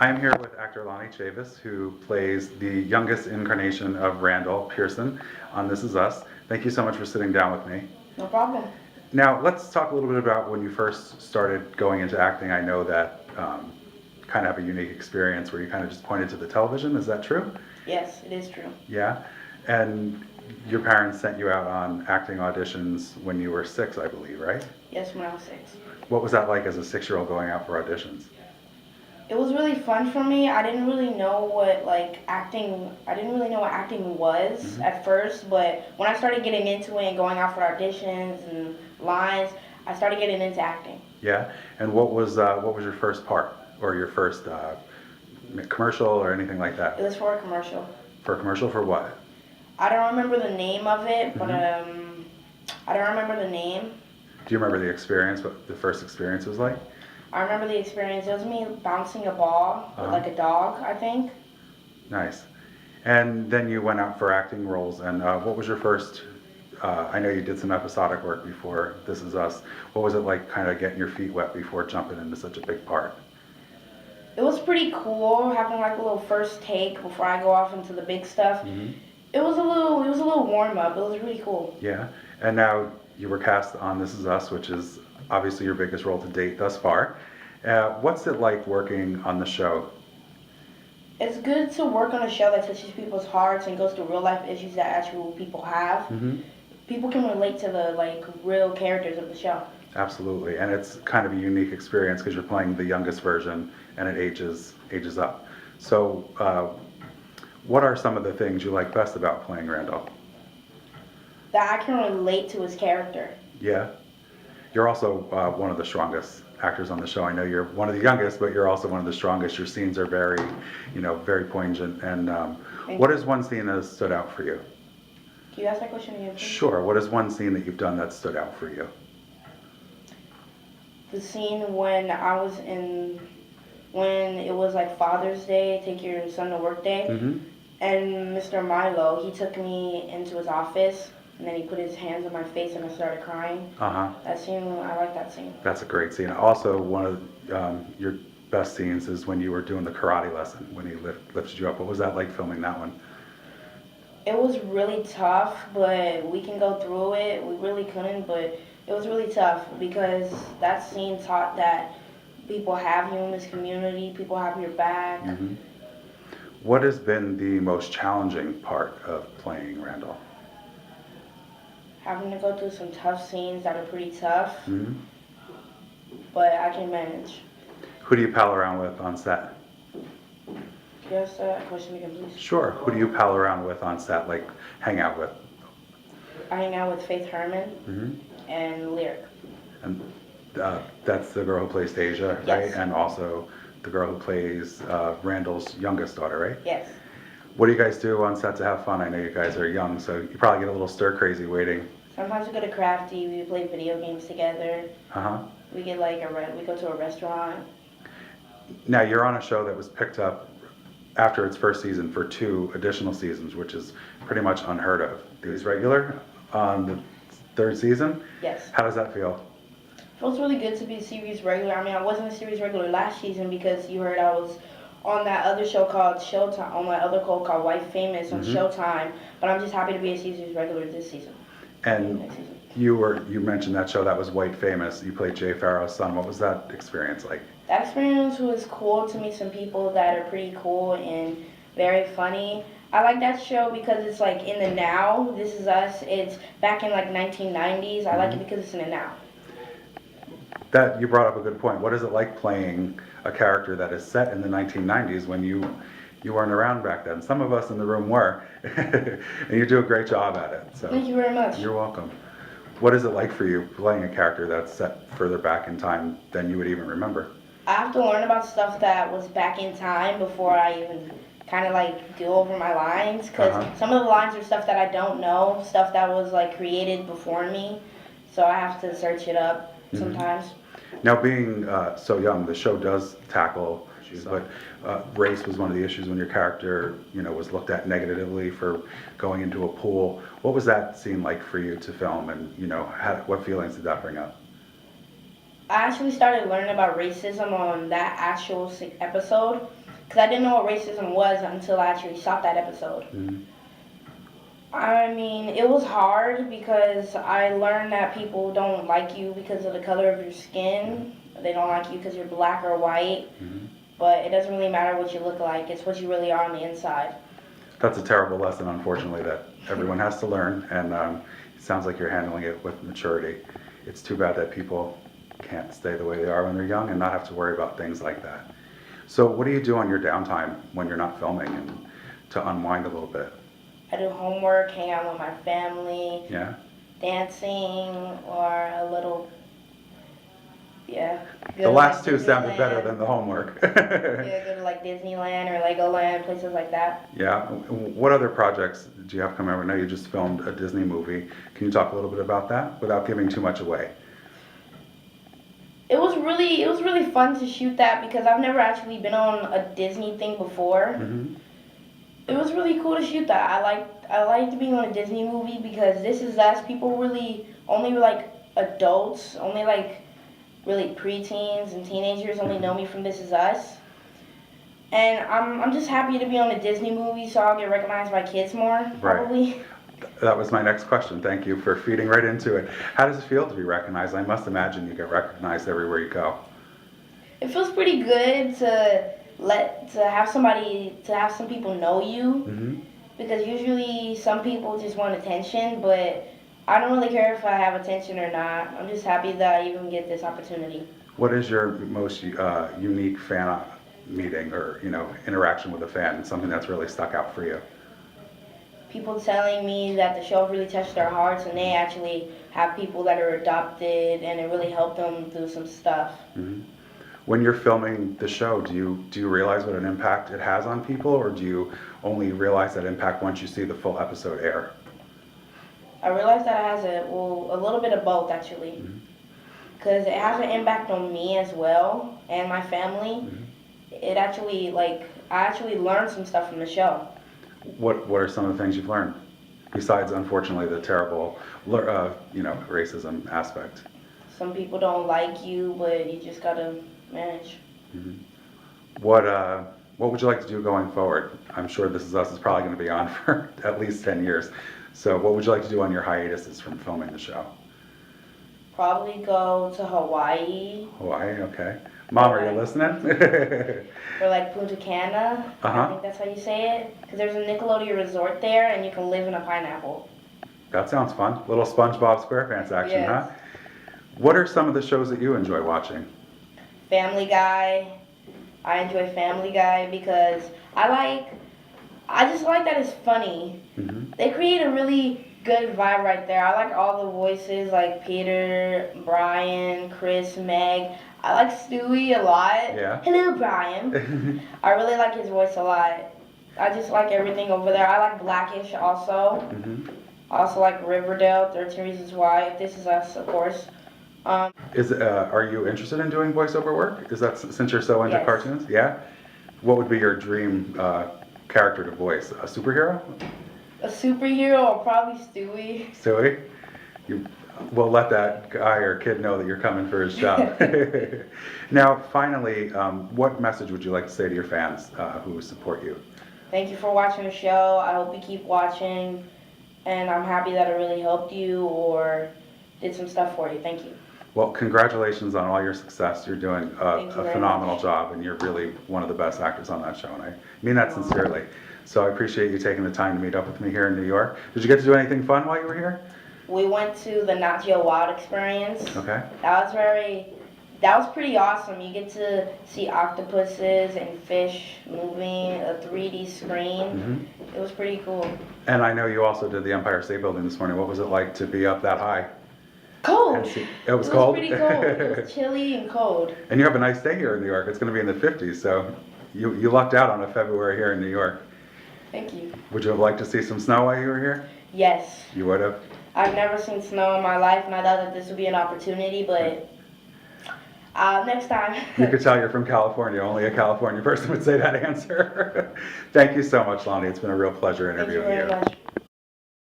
I am here with actor Lonnie Chavis, who plays the youngest incarnation of Randall Pearson on This Is Us. Thank you so much for sitting down with me. No problem. Now, let's talk a little bit about when you first started going into acting. I know that kind of have a unique experience where you kind of just pointed to the television. Is that true? Yes, it is true. Yeah. And your parents sent you out on acting auditions when you were 6, I believe, right? Yes, when I was 6. What was that like as a 6-year-old going out for auditions? It was really fun for me. I didn't really know what acting was at first, but when I started getting into it and going out for auditions and lines, I started getting into acting. Yeah. And what was your first part or your first commercial or anything like that? It was for a commercial. For a commercial for what? I don't remember the name of it, but I don't remember the name. Do you remember the experience? What the first experience was like? I remember the experience. It was me bouncing a ball with like a dog, I think. Nice. And then you went out for acting roles. And what was your first? I know you did some episodic work before This Is Us. What was it like, kind of getting your feet wet before jumping into such a big part? It was pretty cool having like a little first take before I go off into the big stuff. It was a little warm up. It was really cool. Yeah. And now you were cast on This Is Us, which is obviously your biggest role to date thus far. What's it like working on the show? It's good to work on a show that touches people's hearts and goes through real life issues that actual people have. People can relate to the real characters of the show. Absolutely, and it's kind of a unique experience because you're playing the youngest version and it ages up. So, what are some of the things you like best about playing Randall? That I can relate to his character. Yeah. You're also one of the strongest actors on the show. I know you're one of the youngest, but you're also one of the strongest. Your scenes are very, very poignant. And what is one scene that has stood out for you? Can you ask that question again, please? Sure. What is one scene that you've done that stood out for you? The scene when it was like Father's Day, take your son to work day, and Mr. Milo, he took me into his office. And then he put his hands on my face and I started crying. That scene, I like that scene. That's a great scene. Also, one of your best scenes is when you were doing the karate lesson, when he lifted you up. What was that like filming that one? It was really tough, but we can go through it. We really couldn't, but it was really tough because that scene taught that people have you in this community, people have your back. What has been the most challenging part of playing Randall? Having to go through some tough scenes that are pretty tough, but I can manage. Who do you pal around with on set? Can you ask that question again, please? Sure. Who do you pal around with on set, like hang out with? I hang out with Faith Herman and Lyric. And that's the girl who plays Deja, right? Yes. And also the girl who plays Randall's youngest daughter, right? Yes. What do you guys do on set to have fun? I know you guys are young, so you probably get a little stir-crazy waiting. Sometimes we go to Crafty, we play video games together. We get we go to a restaurant. Now, you're on a show that was picked up after its first season for 2 additional seasons, which is pretty much unheard of. Is regular on the 3rd season? Yes. How does that feel? It feels really good to be a series regular. I mean, I wasn't a series regular last season because you heard I was on that other show called Showtime, on that other show called White Famous on Showtime, but I'm just happy to be a series regular this season. And you mentioned that show that was White Famous. You played Jay Farrow's son. What was that experience like? That experience was cool to meet some people that are pretty cool and very funny. I like that show because it's like in the now. This Is Us. It's back in like 1990s. I like it because it's in the now. That you brought up a good point. What is it like playing a character that is set in the 1990s when you weren't around back then? Some of us in the room were, and you do a great job at it. So thank you very much. You're welcome. What is it like for you playing a character that's set further back in time than you would even remember? I have to learn about stuff that was back in time before I even kind of go over my lines, because some of the lines are stuff that I don't know, stuff that was created before me, so I have to search it up sometimes. Now, being so young, the show does tackle issues, but race was one of the issues when your character, was looked at negatively for going into a pool. What was that scene like for you to film, and what feelings did that bring up? I actually started learning about racism on that actual episode, because I didn't know what racism was until I actually shot that episode. Mhm. I mean, it was hard because I learned that people don't like you because of the color of your skin. They don't like you because you're black or white. Mhm. But it doesn't really matter what you look like. It's what you really are on the inside. That's a terrible lesson, unfortunately, that everyone has to learn, and it sounds like you're handling it with maturity. It's too bad that people can't stay the way they are when they're young and not have to worry about things like that. So what do you do on your downtime when you're not filming and to unwind a little bit? I do homework, hang out with my family, Yeah? dancing, or a little, yeah. The last two sounded better than the homework. Yeah, go to like Disneyland or Legoland, places like that. Yeah. What other projects do you have coming up? I know you just filmed a Disney movie. Can you talk a little bit about that without giving too much away? It was really fun to shoot that because I've never actually been on a Disney thing before. Mm-hmm. It was really cool to shoot that. I liked being on a Disney movie because This Is Us. People really only like adults, only like really preteens and teenagers only know me from This Is Us. And I'm just happy to be on a Disney movie, so I'll get recognized by kids more, probably. Right. That was my next question. Thank you for feeding right into it. How does it feel to be recognized? I must imagine you get recognized everywhere you go. It feels pretty good to have some people know you, Mm-hmm. because usually some people just want attention, but I don't really care if I have attention or not. I'm just happy that I even get this opportunity. What is your most unique fan meeting or interaction with a fan? Something that's really stuck out for you? People telling me that the show really touched their hearts, and they actually have people that are adopted, and it really helped them through some stuff. Mm-hmm. When you're filming the show, do you realize what an impact it has on people, or do you only realize that impact once you see the full episode air? I realized that it has a little bit of both actually, Mm-hmm. because it has an impact on me as well and my family. Mm-hmm. It actually I actually learned some stuff from the show. What are some of the things you've learned besides, unfortunately, the terrible racism aspect? Some people don't like you, but you just gotta manage. Mm-hmm. What would you like to do going forward? I'm sure This Is Us is probably going to be on for at least 10 years. So what would you like to do on your hiatuses from filming the show? Probably go to Hawaii Hawaii, okay. Mom, are you listening? or like Punta Cana. I Uh-huh. think that's how you say it. Because there's a Nickelodeon resort there, and you can live in a pineapple. That sounds fun. Little SpongeBob SquarePants action, Yes. huh? What are some of the shows that you enjoy watching? Family Guy. I enjoy Family Guy because I just like that it's funny. Mm-hmm. They create a really good vibe right there. I like all the voices, like Peter, Brian, Chris, Meg. I like Stewie a lot. Yeah. Hello, Brian. I really like his voice a lot. I just like everything over there. I like Blackish also. Mm-hmm. I also like Riverdale, 13 Reasons Why. This Is Us, of course. Are you interested in doing voiceover work? Is that since you're so into Yes. cartoons? Yeah. What would be your dream character to voice? A superhero? A superhero or probably Stewie. Stewie? We'll let that guy or kid know that you're coming for his job. Now, finally, what message would you like to say to your fans who support you? Thank you for watching the show. I hope you keep watching. And I'm happy that it really helped you or did some stuff for you. Thank you. Well, congratulations on all your success. You're doing Thank you a very phenomenal much. job, and you're really one of the best actors on that show, and I mean that sincerely. So I appreciate you taking the time to meet up with me here in New York. Did you get to do anything fun while you were here? We went to the Nat Geo Wild experience. Okay. That was pretty awesome. You get to see octopuses and fish moving, a 3D screen. Hmm. It was pretty cool. And I know you also did the Empire State Building this morning. What was it like to be up that high? Cold. And see, it was cold? Pretty cold. It was chilly and cold. And you have a nice day here in New York. It's going to be in the 50s, so you lucked out on a February here in New York. Thank you. Would you have liked to see some snow while you were here? Yes. You would have? I've never seen snow in my life, and I thought that this would be an opportunity, but next time. You could tell you're from California. Only a California person would say that answer. Thank you so much, Lonnie. It's been a real pleasure Thank you interviewing very much.